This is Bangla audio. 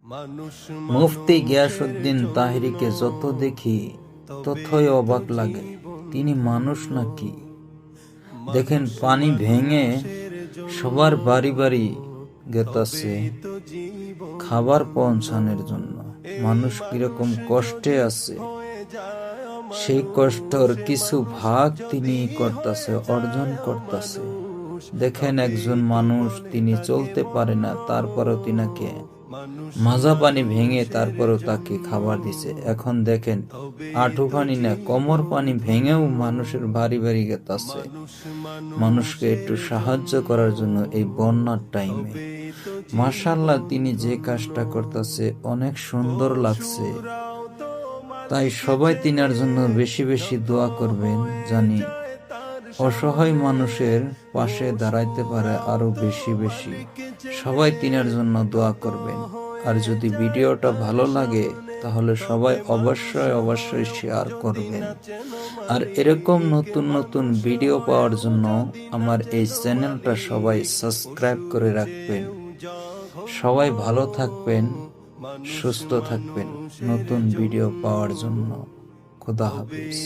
মুফতি গিয়াসউদ্দিন তাহিরিকে যত দেখি ততই অবাক লাগে। তিনি মানুষ নাকি? দেখেন, পানি ভেঙে সবার বাড়ি বাড়ি গেতাছে খাবার পৌঁছানোর জন্য। মানুষ কিরকম কষ্টে আছে, সেই কষ্টর কিছু ভাগ তিনি করতেছে, অর্জন করতেছে। দেখেন, একজন মানুষ, তিনি চলতে পারে না, তারপরও তিনাকে মাজা পানি ভেঙে তারপরও তাকে খাবার দিছে। এখন দেখেন, আঁঠু পানি না, কোমর পানি ভেঙেও মানুষের বাড়ি বাড়ি গেতাছে মানুষকে একটু সাহায্য করার জন্য এই বন্যার টাইমে। মাশাআল্লাহ, তিনি যে কাজটা করতেছে অনেক সুন্দর লাগছে। তাই সবাই তিনার জন্য বেশি বেশি দোয়া করবেন, জানি অসহায় মানুষের পাশে দাঁড়াইতে পারে আরো বেশি বেশি। সবাই তিনার জন্য দোয়া করবেন। আর যদি ভিডিওটা ভালো লাগে তাহলে সবাই অবশ্যই শেয়ার করবেন। আর এরকম নতুন নতুন ভিডিও পাওয়ার জন্য আমার এই চ্যানেলটা সবাই সাবস্ক্রাইব করে রাখবেন। সবাই ভালো থাকবেন, সুস্থ থাকবেন নতুন ভিডিও পাওয়ার জন্য। খোদা হাফেজ।